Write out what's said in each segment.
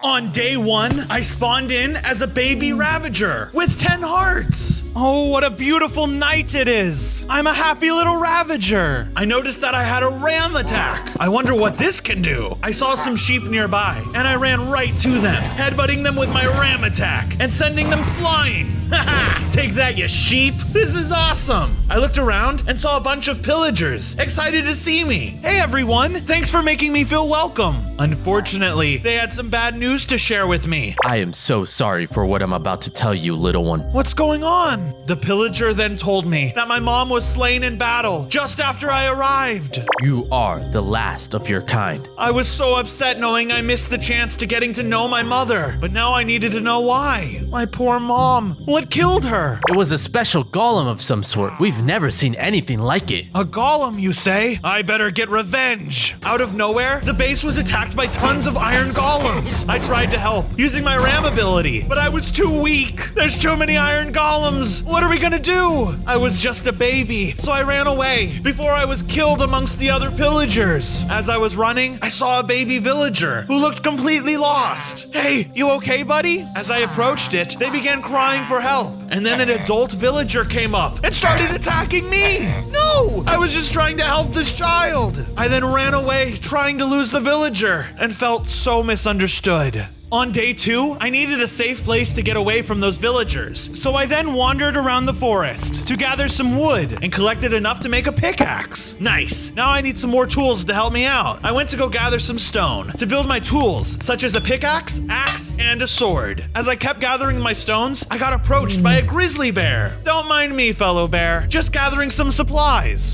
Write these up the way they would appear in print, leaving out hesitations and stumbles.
On day 1, I spawned in as a baby Ravager with 10 hearts. Oh, what a beautiful night it is. I'm a happy little Ravager. I noticed that I had a ram attack. I wonder what this can do. I saw some sheep nearby and I ran right to them, headbutting them with my ram attack and sending them flying. Haha, take that, you sheep. This is awesome. I looked around and saw a bunch of pillagers, excited to see me. Hey everyone, thanks for making me feel welcome. Unfortunately, they had some bad news to share with me. I am so sorry for what I'm about to tell you, little one. What's going on? The pillager then told me that my mom was slain in battle just after I arrived. You are the last of your kind. I was so upset knowing I missed the chance to getting to know my mother, but now I needed to know why. My poor mom. What killed her? It was a special golem of some sort. We've never seen anything like it. A golem, you say? I better get revenge. Out of nowhere, the base was attacked by tons of iron golems. I tried to help using my ram ability, but I was too weak. There's too many iron golems. What are we gonna do? I was just a baby, so I ran away before I was killed amongst the other pillagers. As I was running, I saw a baby villager who looked completely lost. Hey, you okay, buddy? As I approached it, they began crying for help. And then an adult villager came up and started attacking me. No, I was just trying to help this child. I then ran away trying to lose the villager and felt so misunderstood. On day 2, I needed a safe place to get away from those villagers, so I then wandered around the forest to gather some wood and collected enough to make a pickaxe. Nice, now I need some more tools to help me out. I went to go gather some stone to build my tools, such as a pickaxe, axe, and a sword. As I kept gathering my stones, I got approached by a grizzly bear. Don't mind me, fellow bear, just gathering some supplies.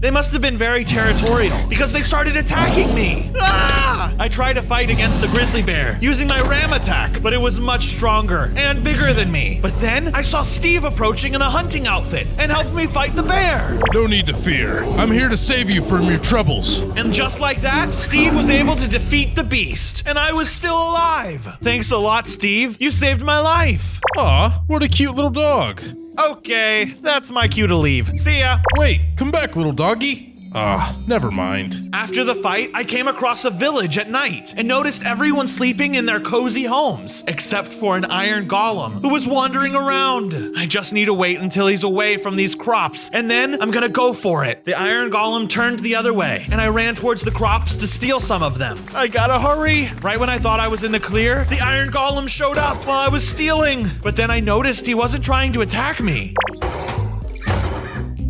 They must have been very territorial because they started attacking me. Ah! I tried to fight against the grizzly bear using my ram attack, but it was much stronger and bigger than me. But then I saw Steve approaching in a hunting outfit and helped me fight the bear. No need to fear. I'm here to save you from your troubles. And just like that, Steve was able to defeat the beast, and I was still alive. Thanks a lot, Steve. You saved my life. Aw, what a cute little dog. Okay, that's my cue to leave. See ya. Wait, come back, little doggy. Never mind. After the fight, I came across a village at night and noticed everyone sleeping in their cozy homes, except for an iron golem who was wandering around. I just need to wait until he's away from these crops, and then I'm gonna go for it. The iron golem turned the other way, and I ran towards the crops to steal some of them. I gotta hurry. Right when I thought I was in the clear, the iron golem showed up while I was stealing. But then I noticed he wasn't trying to attack me.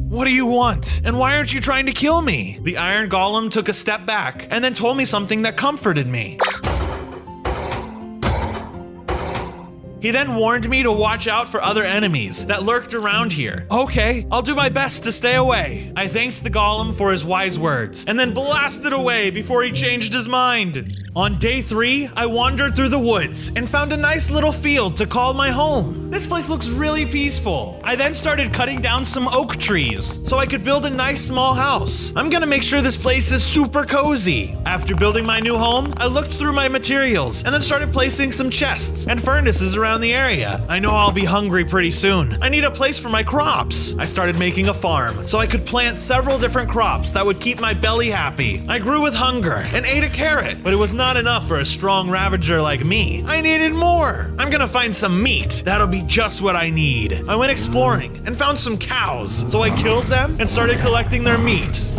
What do you want? And why aren't you trying to kill me? The iron golem took a step back and then told me something that comforted me. He then warned me to watch out for other enemies that lurked around here. Okay, I'll do my best to stay away. I thanked the golem for his wise words and then blasted away before he changed his mind. On day 3, I wandered through the woods and found a nice little field to call my home. This place looks really peaceful. I then started cutting down some oak trees so I could build a nice small house. I'm gonna make sure this place is super cozy. After building my new home, I looked through my materials and then started placing some chests and furnaces around the area. I know I'll be hungry pretty soon. I need a place for my crops. I started making a farm so I could plant several different crops that would keep my belly happy. I grew with hunger and ate a carrot, but it was not enough for a strong Ravager like me. I needed more. I'm gonna find some meat. That'll be just what I need. I went exploring and found some cows, so I killed them and started collecting their meat.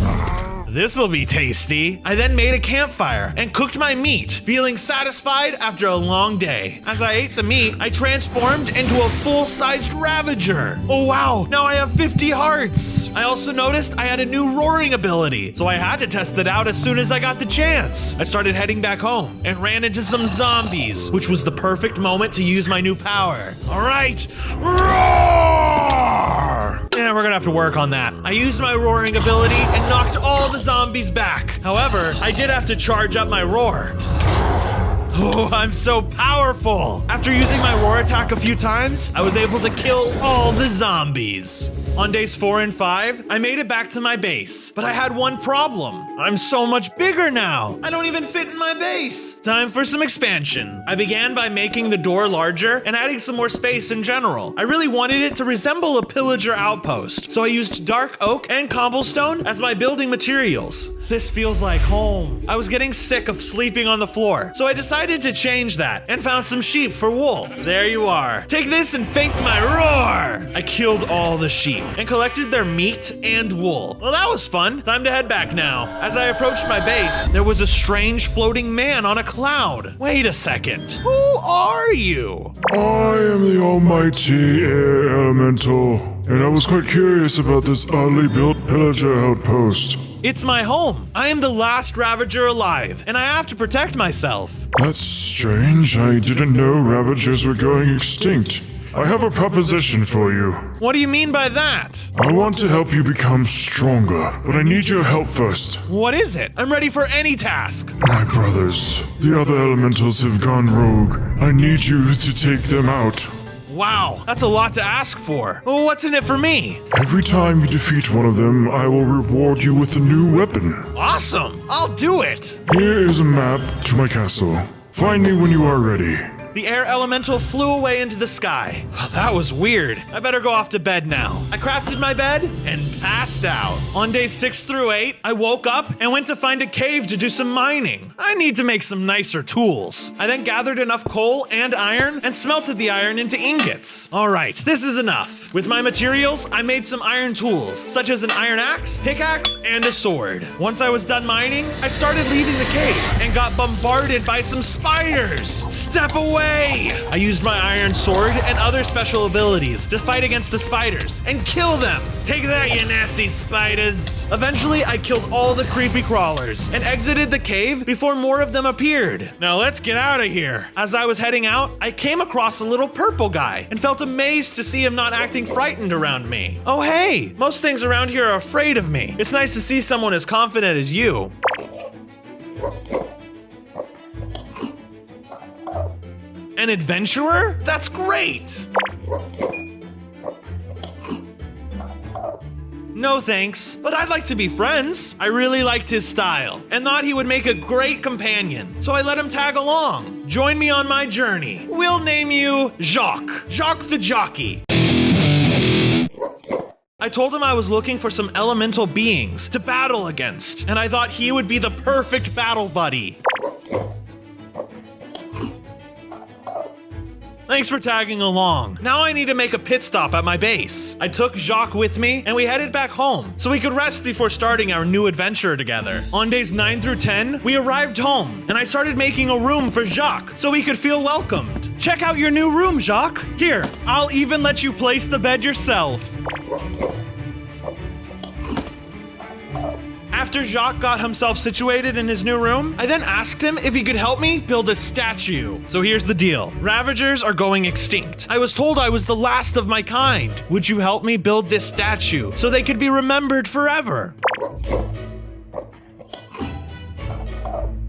This'll be tasty. I then made a campfire and cooked my meat, feeling satisfied after a long day. As I ate the meat, I transformed into a full-sized Ravager. Oh wow, now I have 50 hearts. I also noticed I had a new roaring ability, so I had to test it out as soon as I got the chance. I started heading back home and ran into some zombies, which was the perfect moment to use my new power. All right, roar! Yeah, we're gonna have to work on that. I used my roaring ability and knocked all the zombies back. However, I did have to charge up my roar. Oh, I'm so powerful! After using my roar attack a few times, I was able to kill all the zombies. On days 4 and 5, I made it back to my base, but I had one problem. I'm so much bigger now. I don't even fit in my base. Time for some expansion. I began by making the door larger and adding some more space in general. I really wanted it to resemble a pillager outpost, so I used dark oak and cobblestone as my building materials. This feels like home. I was getting sick of sleeping on the floor, so I decided to change that and found some sheep for wool. There you are. Take this and face my roar! I killed all the sheep and collected their meat and wool. Well, that was fun. Time to head back now. As I approached my base, there was a strange floating man on a cloud. Wait a second. Who are you? I am the almighty air elemental, and I was quite curious about this oddly built pillager outpost. It's my home. I am the last Ravager alive, and I have to protect myself. That's strange. I didn't know Ravagers were going extinct. I have a proposition for you. What do you mean by that? I want to help you become stronger, but I need your help first. What is it? I'm ready for any task. My brothers, the other elementals have gone rogue. I need you to take them out. Wow, that's a lot to ask for. Well, what's in it for me? Every time you defeat one of them, I will reward you with a new weapon. Awesome, I'll do it. Here is a map to my castle. Find me when you are ready. The air elemental flew away into the sky. Oh, that was weird. I better go off to bed now. I crafted my bed and passed out. On days 6 through 8, I woke up and went to find a cave to do some mining. I need to make some nicer tools. I then gathered enough coal and iron and smelted the iron into ingots. All right, this is enough. With my materials, I made some iron tools, such as an iron axe, pickaxe, and a sword. Once I was done mining, I started leaving the cave and got bombarded by some spiders. Step away! I used my iron sword and other special abilities to fight against the spiders and kill them. Take that, you nasty spiders. Eventually, I killed all the creepy crawlers and exited the cave before more of them appeared. Now let's get out of here. As I was heading out, I came across a little purple guy and felt amazed to see him not acting frightened around me. Oh hey, most things around here are afraid of me. It's nice to see someone as confident as you. An adventurer? That's great! No thanks, but I'd like to be friends. I really liked his style and thought he would make a great companion, so I let him tag along. Join me on my journey. We'll name you Jacques. Jacques the Jockey. I told him I was looking for some elemental beings to battle against, and I thought he would be the perfect battle buddy. Thanks for tagging along. Now I need to make a pit stop at my base. I took Jacques with me and we headed back home so we could rest before starting our new adventure together. On days 9 through 10, we arrived home and I started making a room for Jacques so he could feel welcomed. Check out your new room, Jacques. Here, I'll even let you place the bed yourself. After Jacques got himself situated in his new room, I then asked him if he could help me build a statue. So here's the deal. Ravagers are going extinct. I was told I was the last of my kind. Would you help me build this statue so they could be remembered forever?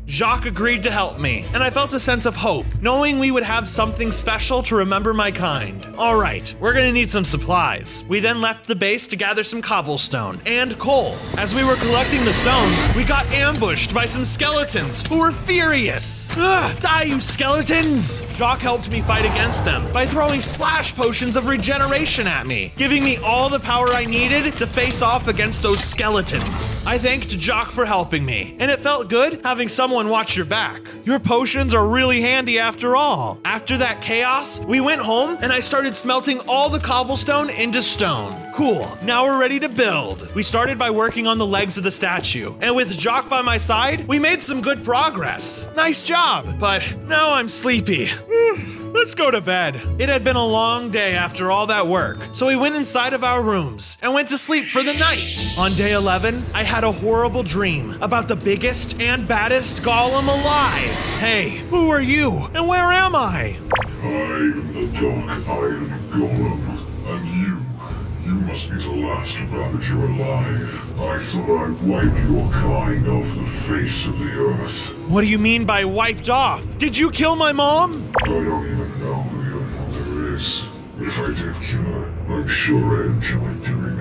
Jacques agreed to help me, and I felt a sense of hope, knowing we would have something special to remember my kind. All right, we're gonna need some supplies. We then left the base to gather some cobblestone and coal. As we were collecting the stones, we got ambushed by some skeletons who were furious. Ugh, die, you skeletons! Jacques helped me fight against them by throwing splash potions of regeneration at me, giving me all the power I needed to face off against those skeletons. I thanked Jacques for helping me, and it felt good having someone watch your back. Your potions are really handy after all. After that chaos, we went home and I started smelting all the cobblestone into stone. Cool, now we're ready to build. We started by working on the legs of the statue, and with Jacques by my side, we made some good progress. Nice job, but now I'm sleepy. Let's go to bed. It had been a long day after all that work, so we went inside of our rooms and went to sleep for the night. On day 11, I had a horrible dream about the biggest and baddest golem alive. Hey, who are you and where am I? I am the dark iron golem, and you must be the last Ravager alive. I thought I'd wipe your kind off the face of the earth. What do you mean by wiped off? Did you kill my mom? I don't even know who your mother is. If I did kill her, I'm sure I enjoyed doing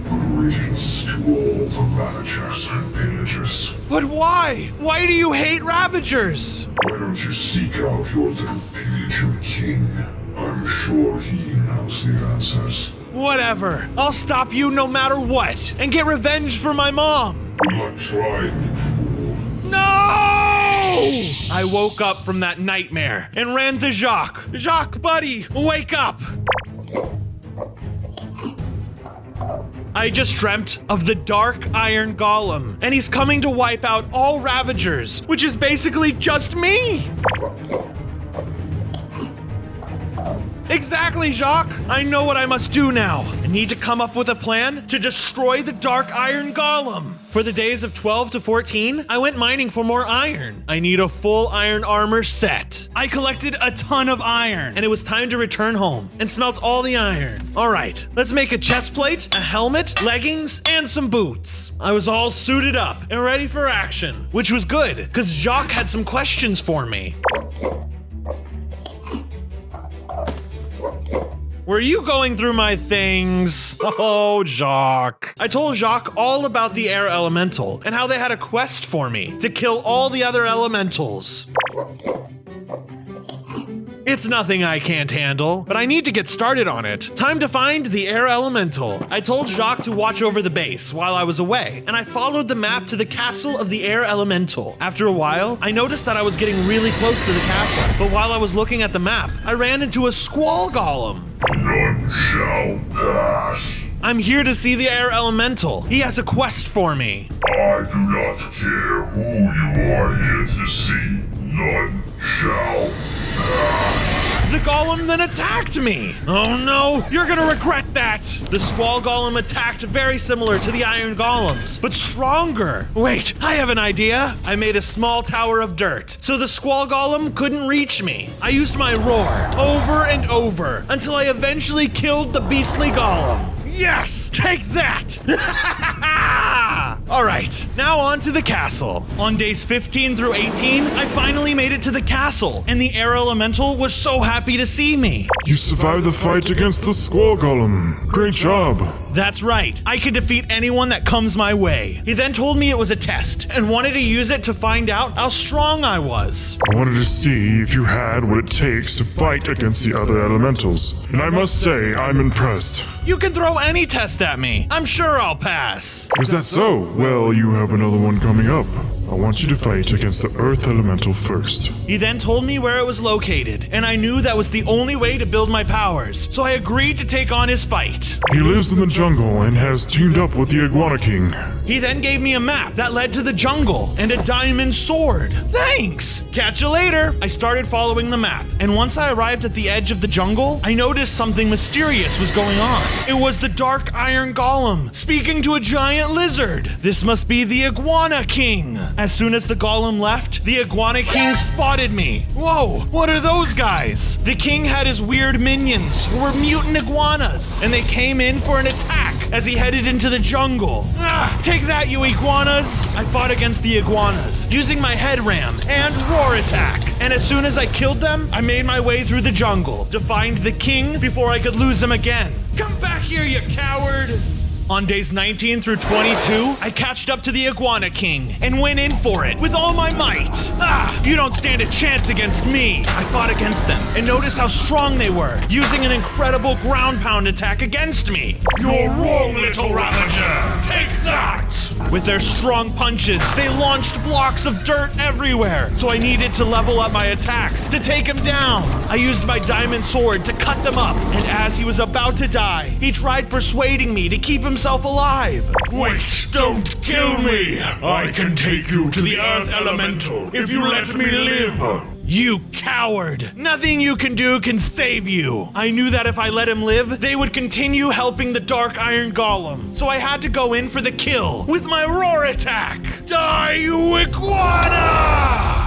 good riddance to all the Ravagers and Pillagers. But why? Why do you hate Ravagers? Why don't you seek out your little pillager king? I'm sure he knows the answers. Whatever. I'll stop you no matter what and get revenge for my mom. Good luck trying, you fool. No! I woke up from that nightmare and ran to Jacques. Jacques, buddy, wake up! I just dreamt of the Dark Iron Golem, and he's coming to wipe out all Ravagers, which is basically just me! Exactly, Jacques! I know what I must do now. I need to come up with a plan to destroy the Dark Iron Golem. For the days of 12 to 14, I went mining for more iron. I need a full iron armor set. I collected a ton of iron, and it was time to return home and smelt all the iron. All right, let's make a chest plate, a helmet, leggings, and some boots. I was all suited up and ready for action, which was good, because Jacques had some questions for me. Were you going through my things? Oh, Jacques. I told Jacques all about the air elemental and how they had a quest for me to kill all the other elementals. It's nothing I can't handle, but I need to get started on it. Time to find the air elemental. I told Jacques to watch over the base while I was away, and I followed the map to the castle of the air elemental. After a while, I noticed that I was getting really close to the castle, but while I was looking at the map, I ran into a squall golem. None shall pass. I'm here to see the air elemental. He has a quest for me. I do not care who you are here to see. None shall pass. The golem then attacked me. Oh no, you're gonna regret that. The squall golem attacked very similar to the iron golems, but stronger. Wait, I have an idea. I made a small tower of dirt, so the squall golem couldn't reach me. I used my roar over and over until I eventually killed the beastly golem. Yes! Take that! Alright, now on to the castle. On days 15 through 18, I finally made it to the castle, and the air elemental was so happy to see me. You survived the fight against the squall golem. Great job. That's right, I can defeat anyone that comes my way. He then told me it was a test, and wanted to use it to find out how strong I was. I wanted to see if you had what it takes to fight against the other elementals, and I must say, I'm impressed. You can throw any test at me. I'm sure I'll pass. Is that so? Well, you have another one coming up. I want you to fight against the Earth Elemental first. He then told me where it was located, and I knew that was the only way to build my powers, so I agreed to take on his fight. He lives in the jungle and has teamed up with the Iguana King. He then gave me a map that led to the jungle and a diamond sword. Thanks! Catch you later! I started following the map, and once I arrived at the edge of the jungle, I noticed something mysterious was going on. It was the Dark Iron Golem, speaking to a giant lizard. This must be the Iguana King. As soon as the golem left, the Iguana King spotted me. Whoa, what are those guys? The king had his weird minions, who were mutant iguanas, and they came in for an attack as he headed into the jungle. Take that, you iguanas! I fought against the iguanas, using my head ram and roar attack. And as soon as I killed them, I made my way through the jungle to find the king before I could lose him again. Come back here, you coward! On days 19 through 22, I catched up to the Iguana King and went in for it with all my might. You don't stand a chance against me. I fought against them and noticed how strong they were, using an incredible ground pound attack against me. You're wrong, little Ravager. Take that! With their strong punches, they launched blocks of dirt everywhere, so I needed to level up my attacks to take him down. I used my diamond sword to cut them up, and as he was about to die, he tried persuading me to keep himself alive. Wait, don't kill me! I can take you to the Earth Elemental if you let me live! You coward! Nothing you can do can save you! I knew that if I let him live, they would continue helping the Dark Iron Golem, so I had to go in for the kill with my roar attack! Die, you iguana!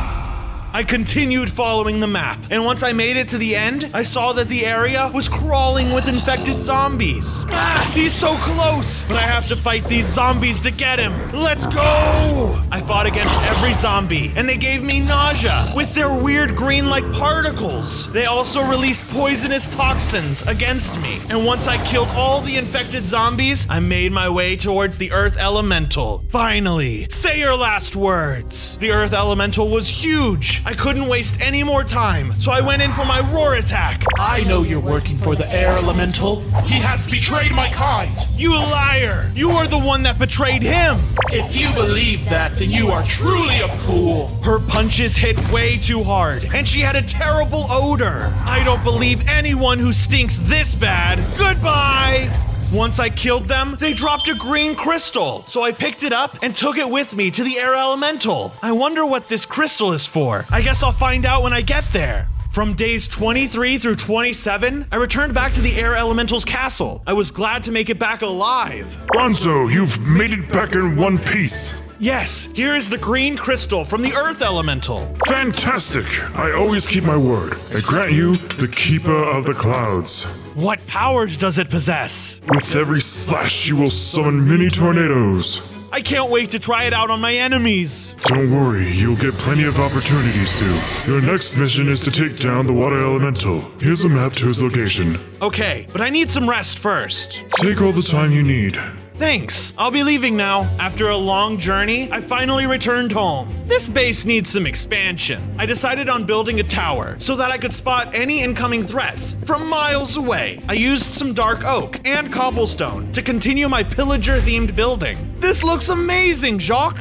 I I continued following the map, and once I made it to the end, I saw that the area was crawling with infected zombies. He's so close, but I have to fight these zombies to get him. Let's go! I fought against every zombie, and they gave me nausea with their weird green-like particles. They also released poisonous toxins against me, and once I killed all the infected zombies, I made my way towards the Earth Elemental. Finally, say your last words. The Earth Elemental was huge. I couldn't waste any more time, so I went in for my roar attack. I know you're working for the air elemental. He has betrayed my kind. You liar! You are the one that betrayed him! If you believe that, then you are truly a fool. Her punches hit way too hard, and she had a terrible odor. I don't believe anyone who stinks this bad. Goodbye! Once I killed them, they dropped a green crystal, so I picked it up and took it with me to the air elemental. I wonder what this crystal is for. I guess I'll find out when I get there. From days 23 through 27, I returned back to the Air Elemental's castle. I was glad to make it back alive. Bronzo, you've made it back in one piece. Yes, here is the green crystal from the Earth Elemental. Fantastic! I always keep my word. I grant you the Keeper of the Clouds. What powers does it possess? With every slash, you will summon mini tornadoes. I can't wait to try it out on my enemies. Don't worry, you'll get plenty of opportunities to. Your next mission is to take down the Water Elemental. Here's a map to his location. Okay, but I need some rest first. Take all the time you need. Thanks. I'll be leaving now. After a long journey, I finally returned home. This base needs some expansion. I decided on building a tower so that I could spot any incoming threats from miles away. I used some dark oak and cobblestone to continue my pillager-themed building. This looks amazing, Jacques.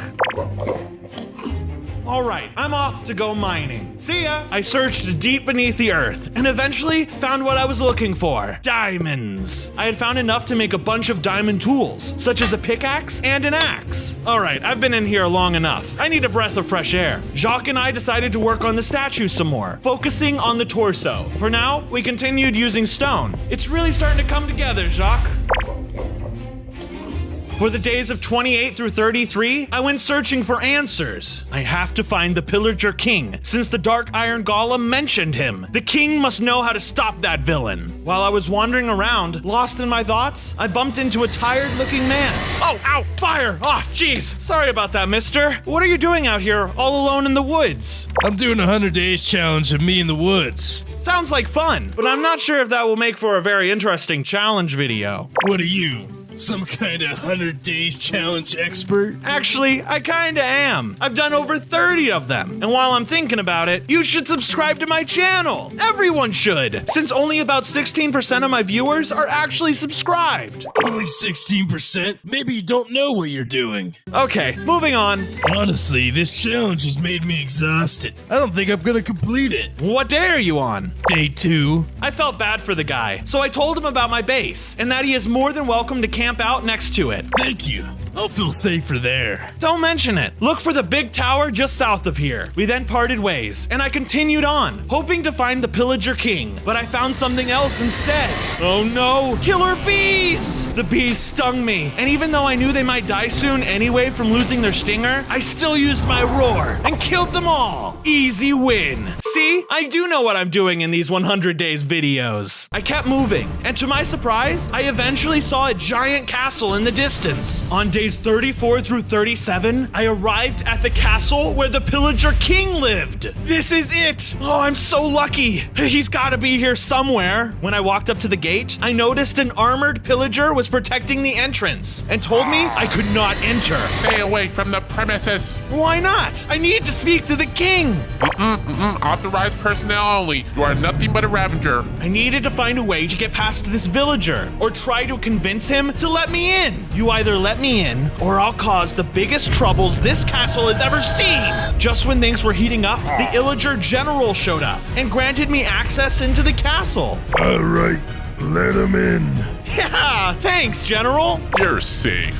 All right, I'm off to go mining. See ya! I searched deep beneath the earth and eventually found what I was looking for. Diamonds. I had found enough to make a bunch of diamond tools, such as a pickaxe and an axe. All right, I've been in here long enough. I need a breath of fresh air. Jacques and I decided to work on the statue some more, focusing on the torso. For now, we continued using stone. It's really starting to come together, Jacques. For the days of 28 through 33, I went searching for answers. I have to find the Pillager King, since the Dark Iron Golem mentioned him. The king must know how to stop that villain. While I was wandering around, lost in my thoughts, I bumped into a tired-looking man. Oh, ow, fire! Oh, jeez. Sorry about that, mister. What are you doing out here, all alone in the woods? I'm doing a 100 days challenge of me in the woods. Sounds like fun, but I'm not sure if that will make for a very interesting challenge video. What are you? Some kind of 100 days challenge expert? Actually, I kinda am. I've done over 30 of them. And while I'm thinking about it, you should subscribe to my channel. Everyone should, since only about 16% of my viewers are actually subscribed. Only 16%? Maybe you don't know what you're doing. Okay, moving on. Honestly, this challenge has made me exhausted. I don't think I'm gonna complete it. What day are you on? Day 2. I felt bad for the guy, so I told him about my base, and that he is more than welcome to camp out next to it. Thank you. I'll feel safer there. Don't mention it. Look for the big tower just south of here. We then parted ways, and I continued on, hoping to find the Pillager King, but I found something else instead. Oh no, killer bees! The bees stung me, and even though I knew they might die soon anyway from losing their stinger, I still used my roar and killed them all. Easy win. See, I do know what I'm doing in these 100 days videos. I kept moving, and to my surprise, I eventually saw a giant castle in the distance. On days 34 through 37, I arrived at the castle where the Pillager King lived. This is it. Oh, I'm so lucky. He's gotta be here somewhere. When I walked up to the gate, I noticed an armored pillager was protecting the entrance and told me I could not enter. Stay away from the premises. Why not? I need to speak to the king. Authorized personnel only. You are nothing but a Ravager. I needed to find a way to get past this villager or try to convince him to let me in. You either let me in or I'll cause the biggest troubles this castle has ever seen. Just when things were heating up, the Illager General showed up and granted me access into the castle. All right, let him in. Yeah, thanks, General. You're safe.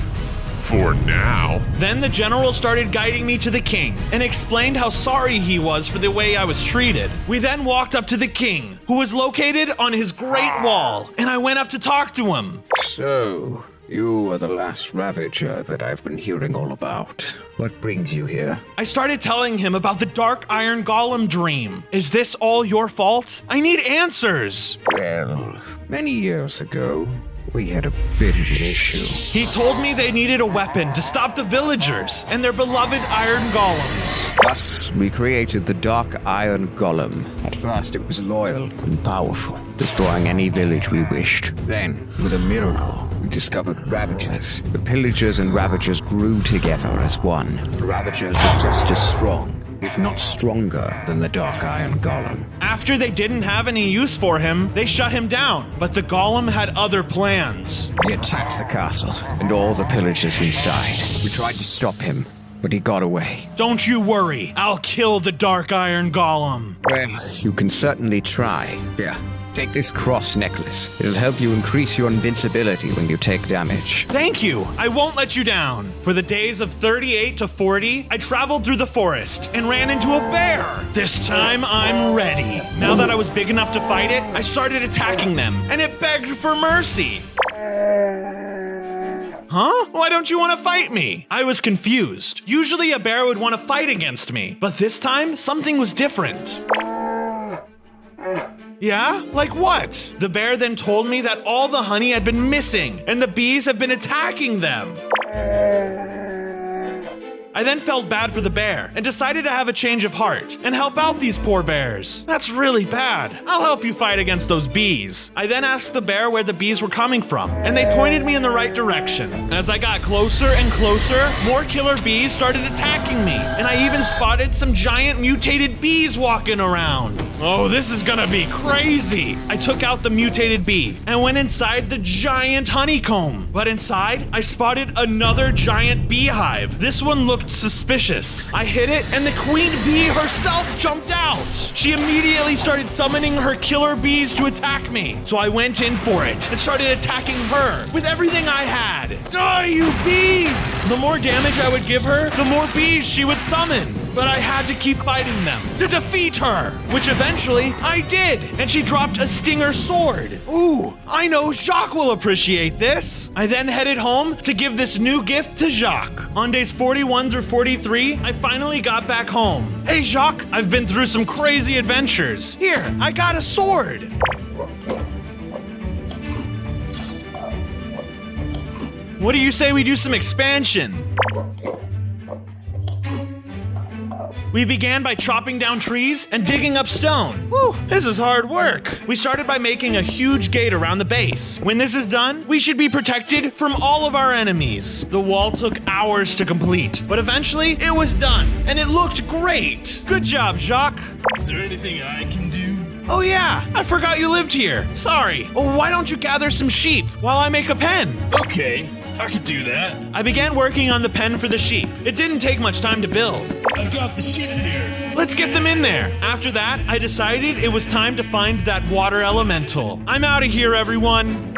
For now. Then the general started guiding me to the king and explained how sorry he was for the way I was treated. We then walked up to the king, who was located on his great wall, and I went up to talk to him. So, You are the last Ravager that I've been hearing all about. What brings you here? I started telling him about the Dark Iron Golem dream. Is this all your fault? I need answers. Well, many years ago, we had a bit of an issue. He told me they needed a weapon to stop the villagers and their beloved iron golems. Thus, we created the Dark Iron Golem. At first, it was loyal and powerful, destroying any village we wished. Then, with a miracle, we discovered Ravagers. The Pillagers and Ravagers grew together as one. The Ravagers are just as strong, if not stronger, than the Dark Iron Golem. After they didn't have any use for him, they shut him down. But the golem had other plans. He attacked the castle and all the pillagers inside. We tried to stop him, but he got away. Don't you worry, I'll kill the Dark Iron Golem. Well, you can certainly try. Here, take this cross necklace. It'll help you increase your invincibility when you take damage. Thank you. I won't let you down. For the days of 38 to 40, I traveled through the forest and ran into a bear. This time, I'm ready. Now that I was big enough to fight it, I started attacking them, and it begged for mercy. Huh? Why don't you want to fight me? I was confused. Usually a bear would want to fight against me, but this time, something was different. Yeah? Like what? The bear then told me that all the honey had been missing, and the bees have been attacking them. I then felt bad for the bear and decided to have a change of heart and help out these poor bears. That's really bad. I'll help you fight against those bees. I then asked the bear where the bees were coming from, and they pointed me in the right direction. As I got closer and closer, more killer bees started attacking me, and I even spotted some giant mutated bees walking around. Oh, this is gonna be crazy. I took out the mutated bee and went inside the giant honeycomb. But inside, I spotted another giant beehive. This one looked suspicious. I hit it, and the queen bee herself jumped out. She immediately started summoning her killer bees to attack me. So I went in for it and started attacking her with everything I had. Die, you bees! The more damage I would give her, the more bees she would summon. But I had to keep fighting them to defeat her, which eventually I did, and she dropped a stinger sword. Ooh, I know Jacques will appreciate this. I then headed home to give this new gift to Jacques. On days 41 through 43, I finally got back home. Hey Jacques, I've been through some crazy adventures. Here, I got a sword. What do you say we do some expansion? We began by chopping down trees and digging up stone. Whew, this is hard work. We started by making a huge gate around the base. When this is done, we should be protected from all of our enemies. The wall took hours to complete, but eventually it was done, and it looked great. Good job, Jacques. Is there anything I can do? Oh yeah, I forgot you lived here. Sorry. Well, why don't you gather some sheep while I make a pen? Okay, I could do that. I began working on the pen for the sheep. It didn't take much time to build. I've got the sheep here. Let's get them in there. After that, I decided it was time to find that water elemental. I'm out of here, everyone.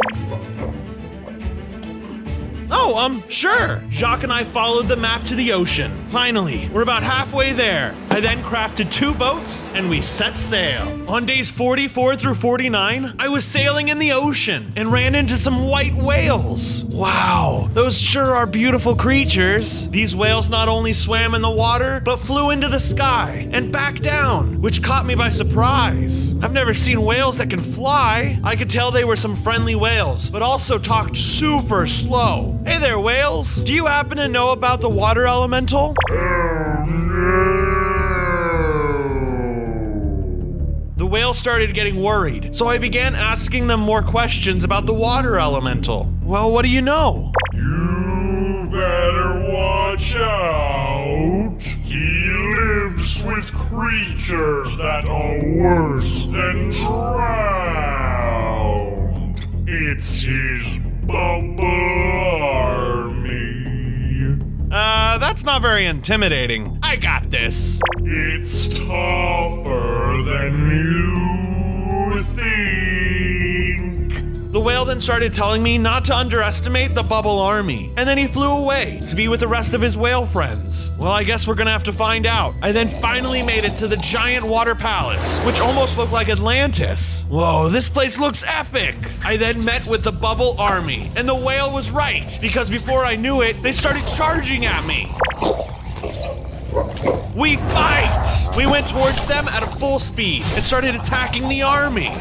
Oh, sure. Jacques and I followed the map to the ocean. Finally, we're about halfway there. I then crafted 2 boats and we set sail. On days 44 through 49, I was sailing in the ocean and ran into some white whales. Wow, those sure are beautiful creatures. These whales not only swam in the water, but flew into the sky and back down, which caught me by surprise. I've never seen whales that can fly. I could tell they were some friendly whales, but also talked super slow. Hey there, whales. Do you happen to know about the water elemental? The whales started getting worried, so I began asking them more questions about the water elemental. Well, what do you know? You better watch out. He lives with creatures that are worse than drowned. It's his bubble army. That's not very intimidating. I got this. It's tougher than you think. The The whale then started telling me not to underestimate the bubble army, and then he flew away to be with the rest of his whale friends. Well, I guess we're gonna have to find out. I then finally made it to the giant water palace, which almost looked like Atlantis. Whoa, this place looks epic! I then met with the bubble army, and the whale was right, because before I knew it, they started charging at me. We fight! We went towards them at a full speed and started attacking the army.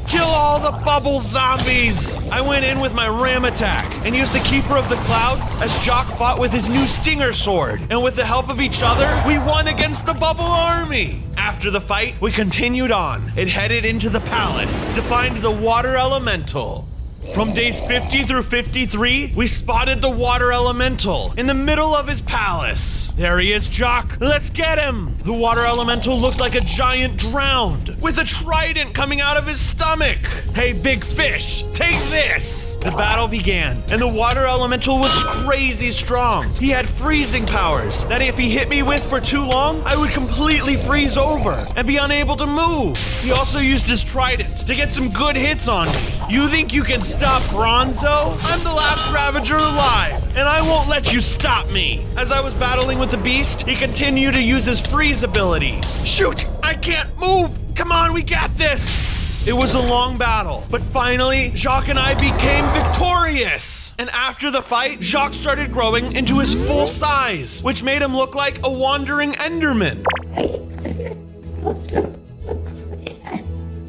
Kill all the bubble zombies! I went in with my ram attack and used the Keeper of the Clouds as Jacques fought with his new Stinger sword. And with the help of each other, we won against the bubble army! After the fight, we continued on and headed into the palace to find the water elemental. From days 50 through 53, we spotted the water elemental in the middle of his palace. There he is, Jock. Let's get him. The water elemental looked like a giant drowned with a trident coming out of his stomach. Hey, big fish, take this. The battle began, and the water elemental was crazy strong. He had freezing powers that if he hit me with for too long, I would completely freeze over and be unable to move. He also used his trident to get some good hits on me. You think you can stop Bronzo? I'm the last Ravager alive, and I won't let you stop me. As I was battling with the beast, he continued to use his freeze ability. Shoot! I can't move! Come on, we got this! It was a long battle, but finally, Jacques and I became victorious! And after the fight, Jacques started growing into his full size, which made him look like a wandering Enderman.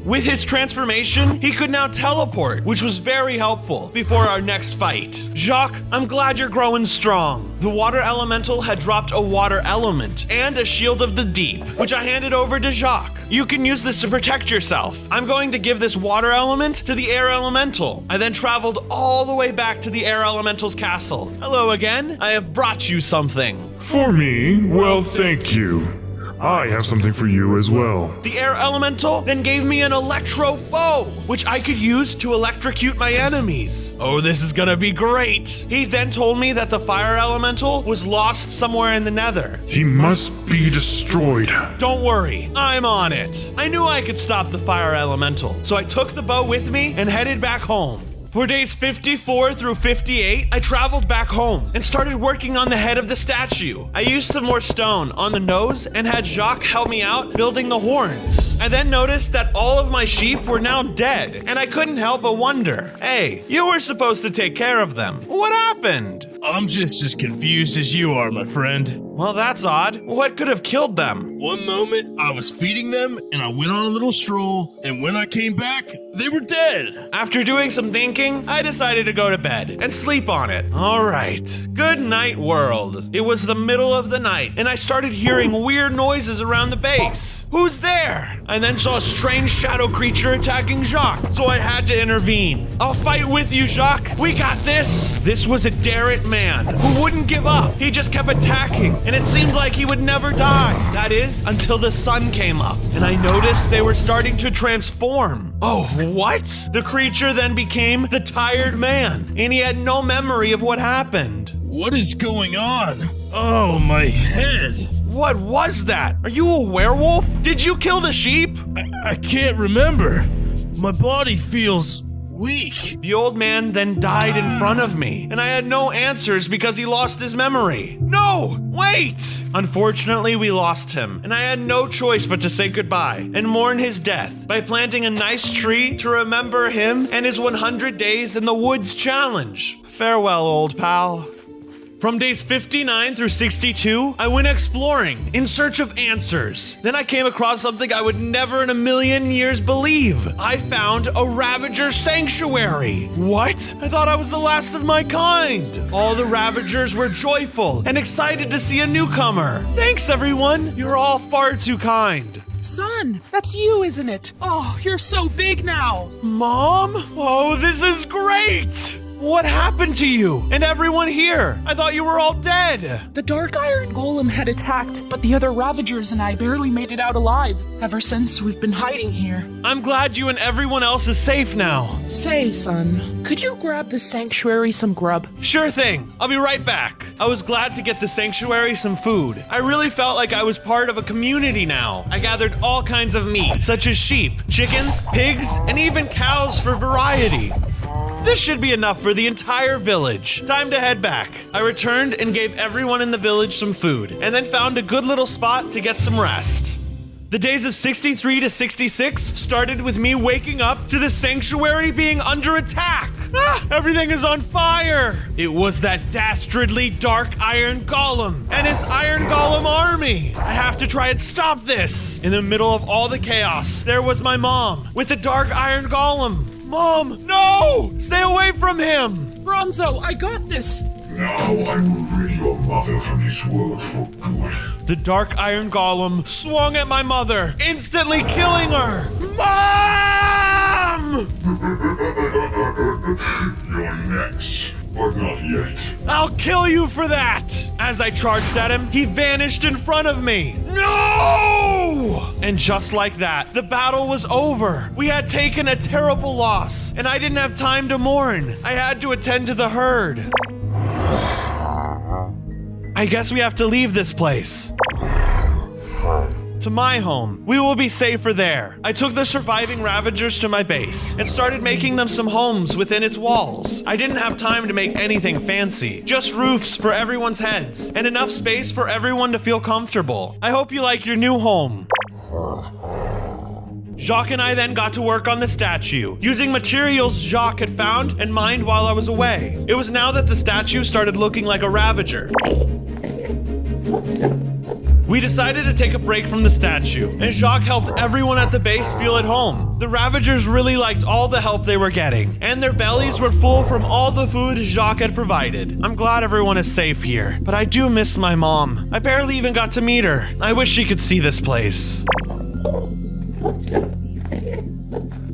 With his transformation, he could now teleport, which was very helpful before our next fight. Jacques, I'm glad you're growing strong. The water elemental had dropped a water element and a shield of the deep, which I handed over to Jacques. You can use this to protect yourself. I'm going to give this water element to the air elemental. I then traveled all the way back to the air elemental's castle. Hello again. I have brought you something. For me? Well, thank you. I have something for you as well. The air elemental then gave me an electro bow, which I could use to electrocute my enemies. Oh, this is gonna be great. He then told me that the fire elemental was lost somewhere in the nether. He must be destroyed. Don't worry, I'm on it. I knew I could stop the fire elemental, so I took the bow with me and headed back home. For days 54 through 58, I traveled back home and started working on the head of the statue. I used some more stone on the nose and had Jacques help me out building the horns. I then noticed that all of my sheep were now dead, and I couldn't help but wonder, hey, you were supposed to take care of them. What happened? I'm just as confused as you are, my friend. Well, that's odd. What could have killed them? One moment, I was feeding them, and I went on a little stroll, and when I came back, they were dead. After doing some thinking, I decided to go to bed and sleep on it. All right. Good night, world. It was the middle of the night, and I started hearing weird noises around the base. Who's there? I then saw a strange shadow creature attacking Jacques, so I had to intervene. I'll fight with you, Jacques. We got this. This was a Darrett man who wouldn't give up. He just kept attacking, and it seemed like he would never die. That is, until the sun came up, and I noticed they were starting to transform. Oh, what? The creature then became the tired man, and he had no memory of what happened. What is going on? Oh, my head. What was that? Are you a werewolf? Did you kill the sheep? I can't remember. My body feels weak. The old man then died in front of me, and I had no answers because he lost his memory. No! Wait! Unfortunately, we lost him, and I had no choice but to say goodbye and mourn his death by planting a nice tree to remember him and his 100 Days in the Woods challenge. Farewell, old pal. From days 59 through 62, I went exploring in search of answers. Then I came across something I would never in a million years believe. I found a Ravager sanctuary. What? I thought I was the last of my kind. All the Ravagers were joyful and excited to see a newcomer. Thanks, everyone. You're all far too kind. Son, that's you, isn't it? Oh, you're so big now. Mom? Oh, this is great! What happened to you and everyone here? I thought you were all dead. The Dark Iron Golem had attacked, but the other Ravagers and I barely made it out alive. Ever since, we've been hiding here. I'm glad you and everyone else is safe now. Say, son, could you grab the sanctuary some grub? Sure thing. I'll be right back. I was glad to get the sanctuary some food. I really felt like I was part of a community now. I gathered all kinds of meat, such as sheep, chickens, pigs, and even cows for variety. This should be enough for the entire village. Time to head back. I returned and gave everyone in the village some food, and then found a good little spot to get some rest. The days of 63 to 66 started with me waking up to the sanctuary being under attack. Everything is on fire. It was that dastardly dark iron golem and his iron golem army. I have to try and stop this. In the middle of all the chaos, there was my mom with the dark iron golem. Mom, no! Stay away from him! Bronzo, I got this. Now I will rid your mother from this world for good. The dark iron golem swung at my mother, instantly killing her. Mom! You're next, but not yet. I'll kill you for that! As I charged at him, he vanished in front of me. No! And just like that, the battle was over. We had taken a terrible loss, and I didn't have time to mourn. I had to attend to the herd. I guess we have to leave this place. To my home. We will be safer there. I took the surviving Ravagers to my base and started making them some homes within its walls. I didn't have time to make anything fancy, just roofs for everyone's heads and enough space for everyone to feel comfortable. I hope you like your new home. Jacques and I then got to work on the statue, using materials Jacques had found and mined while I was away. It was now that the statue started looking like a Ravager. We decided to take a break from the statue, and Jacques helped everyone at the base feel at home. The Ravagers really liked all the help they were getting, and their bellies were full from all the food Jacques had provided. I'm glad everyone is safe here, but I do miss my mom. I barely even got to meet her. I wish she could see this place.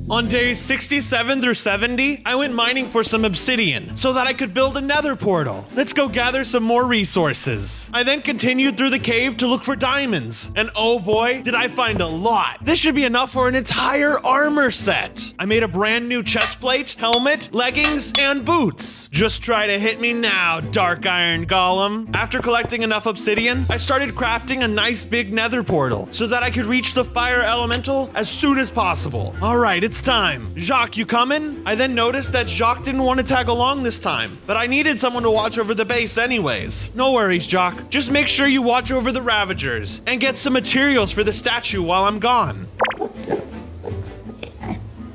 On days 67 through 70, I went mining for some obsidian so that I could build a nether portal. Let's go gather some more resources. I then continued through the cave to look for diamonds, and oh boy, did I find a lot. This should be enough for an entire armor set. I made a brand new chestplate, helmet, leggings, and boots. Just try to hit me now, dark iron golem. After collecting enough obsidian, I started crafting a nice big nether portal so that I could reach the fire elemental as soon as possible. All right, it's time. Jacques, you coming? I then noticed that Jacques didn't want to tag along this time, but I needed someone to watch over the base anyways. No worries, Jacques. Just make sure you watch over the Ravagers and get some materials for the statue while I'm gone.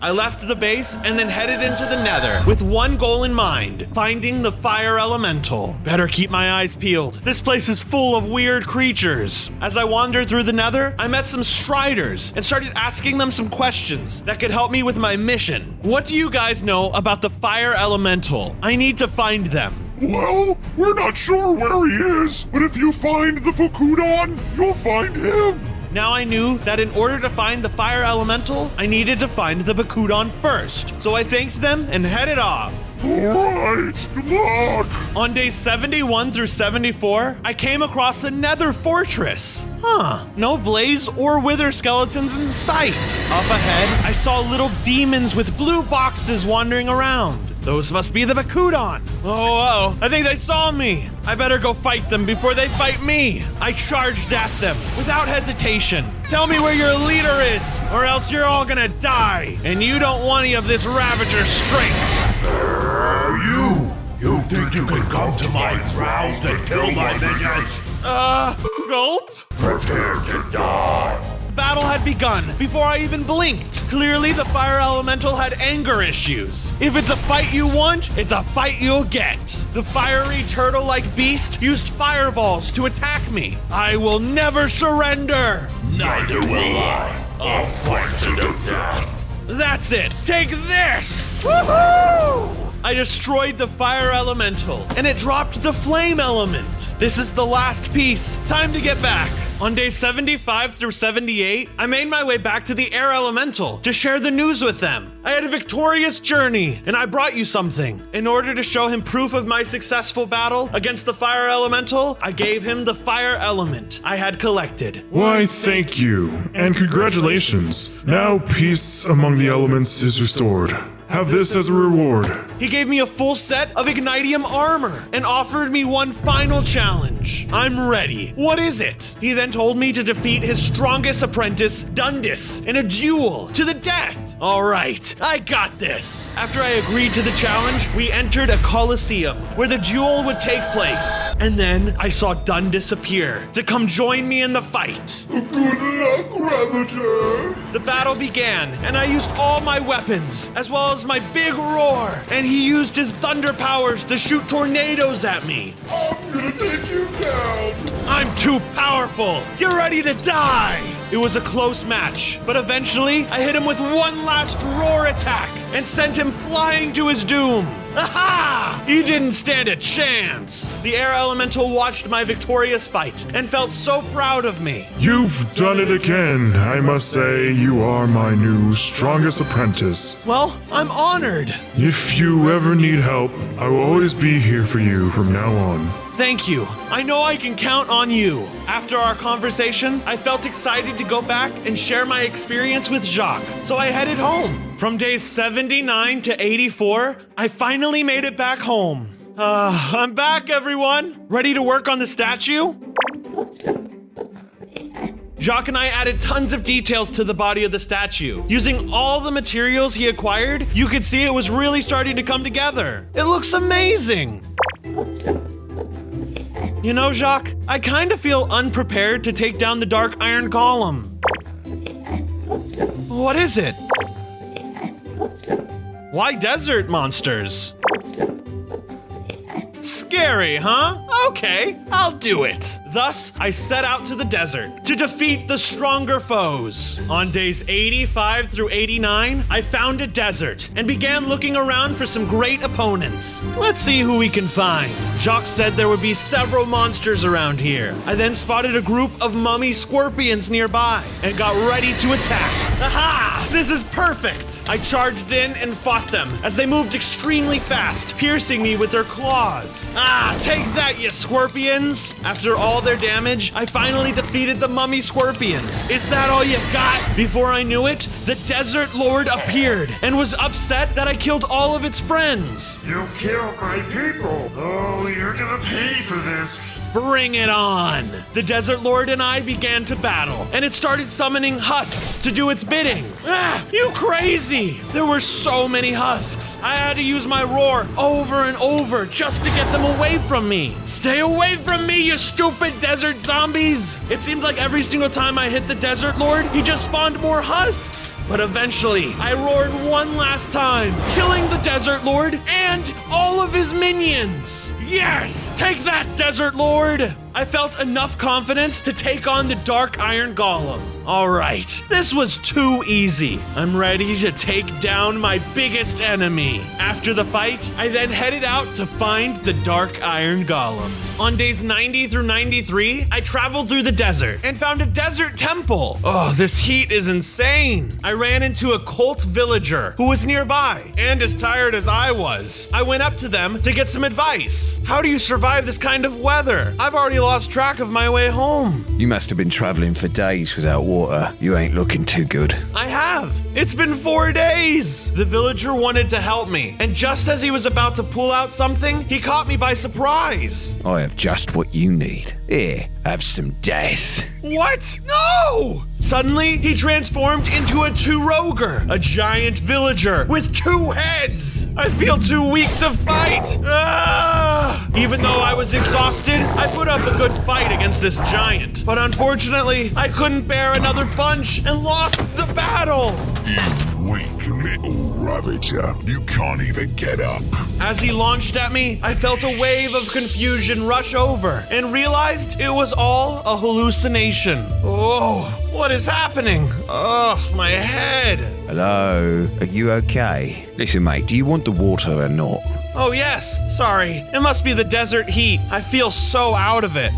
I left the base and then headed into the nether with one goal in mind, finding the fire elemental. Better keep my eyes peeled. This place is full of weird creatures. As I wandered through the nether, I met some striders and started asking them some questions that could help me with my mission. What do you guys know about the fire elemental? I need to find them. Well, we're not sure where he is, but if you find the Pokudon, you'll find him. Now I knew that in order to find the fire elemental, I needed to find the Bakudon first. So I thanked them and headed off. Alright, good luck! On days 71 through 74, I came across a nether fortress. No blaze or wither skeletons in sight. Up ahead, I saw little demons with blue boxes wandering around. Those must be the Bakudon. Oh, I think they saw me. I better go fight them before they fight me. I charged at them without hesitation. Tell me where your leader is, or else you're all gonna die. And you don't want any of this Ravager strength. You think you can come to my ground and kill my minions? Gulp? Prepare to die. Battle had begun before I even blinked. Clearly, the fire elemental had anger issues. If it's a fight you want, it's a fight you'll get. The fiery turtle-like beast used fireballs to attack me. I will never surrender. Neither will I. I'll fight to the death. That's it. Take this. Woohoo! I destroyed the fire elemental, and it dropped the flame element. This is the last piece. Time to get back. On day 75 through 78, I made my way back to the air elemental to share the news with them. I had a victorious journey, and I brought you something. In order to show him proof of my successful battle against the fire elemental, I gave him the fire element I had collected. Why, thank you, and congratulations. Now peace among the elements is restored. Have this as a reward. He gave me a full set of Ignitium armor and offered me one final challenge. I'm ready. What is it? He then told me to defeat his strongest apprentice, Dundus, in a duel to the death. All right, I got this. After I agreed to the challenge, we entered a coliseum where the duel would take place. And then I saw Dundus appear to come join me in the fight. Good luck, Ravager. The battle began, and I used all my weapons, as well as my big roar, and he used his thunder powers to shoot tornadoes at me. I'm gonna take you down. I'm too powerful. You're ready to die. It was a close match, but eventually I hit him with one last roar attack and sent him flying to his doom. Aha! He didn't stand a chance. The air elemental watched my victorious fight and felt so proud of me. You've done it again. I must say, you are my new strongest apprentice. Well, I'm honored. If you ever need help, I will always be here for you from now on. Thank you. I know I can count on you. After our conversation, I felt excited to go back and share my experience with Jacques, so I headed home. From days 79 to 84, I finally made it back home. I'm back, everyone. Ready to work on the statue? Jacques and I added tons of details to the body of the statue. Using all the materials he acquired, you could see it was really starting to come together. It looks amazing. You know, Jacques, I kind of feel unprepared to take down the Dark Iron Golem. What is it? Why desert monsters? Scary, huh? Okay, I'll do it. Thus, I set out to the desert to defeat the stronger foes. On days 85 through 89, I found a desert and began looking around for some great opponents. Let's see who we can find. Jacques said there would be several monsters around here. I then spotted a group of mummy scorpions nearby and got ready to attack. Aha! This is perfect! I charged in and fought them as they moved extremely fast, piercing me with their claws. Ah, take that, you scorpions! After all their damage, I finally defeated the mummy scorpions. Is that all you got? Before I knew it, the Desert Lord appeared and was upset that I killed all of its friends. You killed my people. Oh, you're gonna pay for this. Bring it on! The Desert Lord and I began to battle, and it started summoning husks to do its bidding. Ah, you crazy! There were so many husks. I had to use my roar over and over just to get them away from me. Stay away from me, you stupid desert zombies! It seemed like every single time I hit the Desert Lord, he just spawned more husks. But eventually, I roared one last time, killing the Desert Lord and all of his minions. Yes! Take that, Desert Lord! I felt enough confidence to take on the Dark Iron Golem. All right, this was too easy. I'm ready to take down my biggest enemy. After the fight, I then headed out to find the Dark Iron Golem. On days 90 through 93, I traveled through the desert and found a desert temple. Oh, this heat is insane. I ran into a cult villager who was nearby and as tired as I was. I went up to them to get some advice. How do you survive this kind of weather? I've already lost track of my way home. You must have been traveling for days without water. You ain't looking too good. I have. It's been 4 days. The villager wanted to help me, and just as he was about to pull out something, he caught me by surprise. I have just what you need. Here, have some death. What? No! Suddenly, he transformed into a Turoger, a giant villager with 2 heads. I feel too weak to fight. Ah! Even though I was exhausted, I put up a good fight against this giant. But unfortunately, I couldn't bear another punch and lost the battle. You weak little Ravager. You can't even get up. As he launched at me, I felt a wave of confusion rush over and realized it was all a hallucination. Oh, what is happening? Oh, my head. Hello, are you okay? Listen, mate, do you want the water or not? Oh, yes. Sorry. It must be the desert heat. I feel so out of it.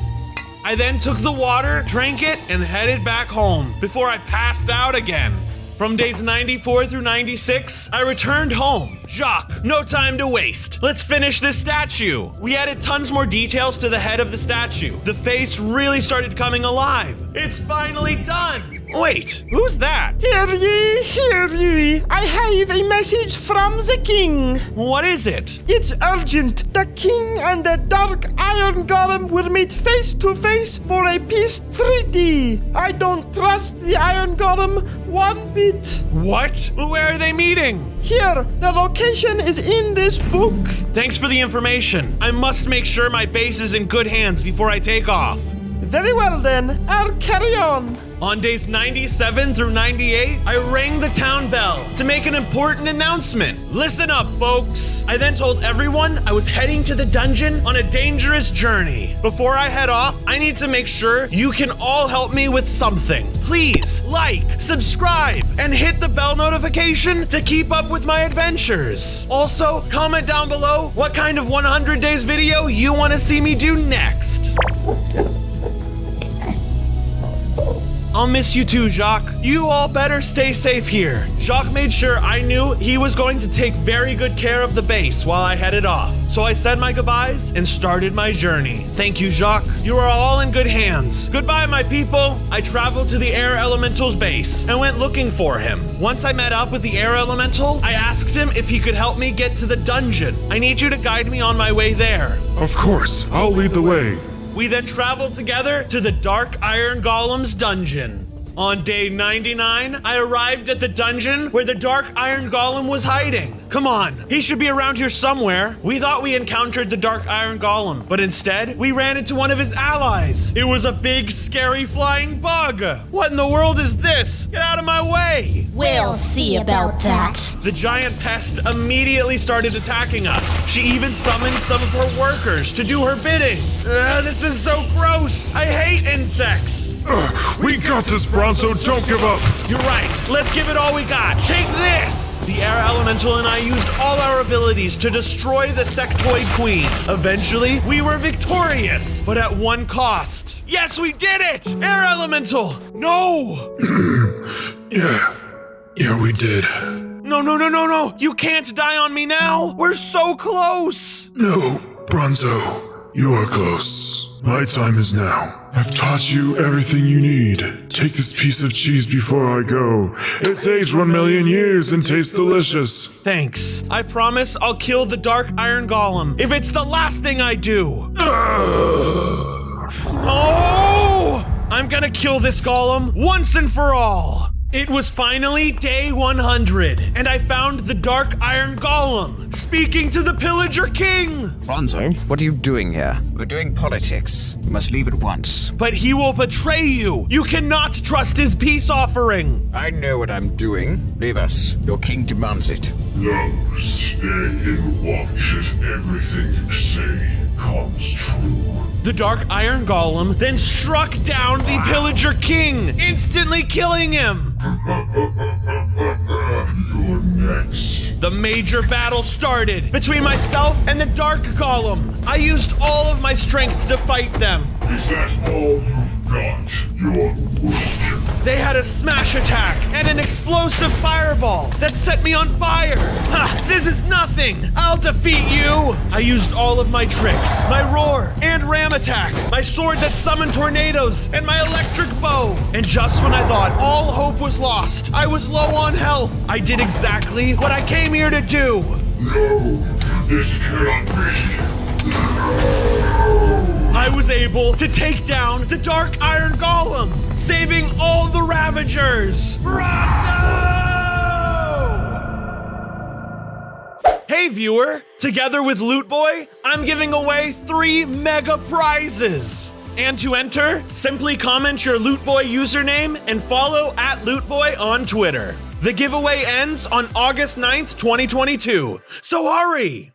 I then took the water, drank it, and headed back home before I passed out again. From days 94 through 96, I returned home. Jacques, no time to waste. Let's finish this statue. We added tons more details to the head of the statue. The face really started coming alive. It's finally done. Wait, who's that? Hear ye. I have a message from the king. What is it? It's urgent. The king and the Dark Iron Golem will meet face to face for a peace treaty. I don't trust the Iron Golem one bit. What? Where are they meeting? Here, the location is in this book. Thanks for the information. I must make sure my base is in good hands before I take off. Very well then, I'll carry on. On days 97 through 98, I rang the town bell to make an important announcement. Listen up, folks. I then told everyone I was heading to the dungeon on a dangerous journey. Before I head off, I need to make sure you can all help me with something. Please like, subscribe, and hit the bell notification to keep up with my adventures. Also, comment down below what kind of 100 days video you want to see me do next. I'll miss you too, Jacques. You all better stay safe here. Jacques made sure I knew he was going to take very good care of the base while I headed off. So I said my goodbyes and started my journey. Thank you, Jacques. You are all in good hands. Goodbye, my people. I traveled to the Air Elemental's base and went looking for him. Once I met up with the Air Elemental, I asked him if he could help me get to the dungeon. I need you to guide me on my way there. Of course, I'll lead the way. We then traveled together to the Dark Iron Golem's dungeon. On day 99, I arrived at the dungeon where the Dark Iron Golem was hiding. Come on, he should be around here somewhere. We thought we encountered the Dark Iron Golem, but instead, we ran into one of his allies. It was a big, scary flying bug. What in the world is this? Get out of my way! We'll see about that. The giant pest immediately started attacking us. She even summoned some of her workers to do her bidding. This is so gross. I hate insects. We got this, Bronzo. Don't give up. You're right. Let's give it all we got. Take this! The Air Elemental and I used all our abilities to destroy the Sectoid Queen. Eventually, we were victorious, but at one cost. Yes, we did it! Air Elemental! No! Yeah, we did. No. You can't die on me now. We're so close. No, Bronzo. You are close. My time is now. I've taught you everything you need. Take this piece of cheese before I go. It's aged 1 million years and tastes delicious. Thanks. I promise I'll kill the Dark Iron Golem if it's the last thing I do. No! I'm gonna kill this golem once and for all. It was finally day 100, and I found the Dark Iron Golem, speaking to the Pillager King! Bronzo, what are you doing here? We're doing politics. You must leave at once. But he will betray you! You cannot trust his peace offering! I know what I'm doing. Leave us. Your king demands it. No, stay and watch as everything you say comes true. The Dark Iron Golem then struck down the Pillager King, instantly killing him! You're next. The major battle started between myself and the Dark Golem. I used all of my strength to fight them. Is that all you've got? You're weak. They had a smash attack and an explosive fireball that set me on fire. Ha! This is nothing. I'll defeat you. I used all of my tricks, my roar and ram attack, my sword that summoned tornadoes, and my electric bow. And just when I thought all hope was lost, I was low on health. I did exactly what I came here to do. No, this cannot be. I was able to take down the Dark Iron Golem, saving all the Ravagers. BRONZO! Hey viewer, together with Loot Boy, I'm giving away 3 mega prizes. And to enter, simply comment your Loot Boy username and follow @LootBoy on Twitter. The giveaway ends on August 9th, 2022, so hurry!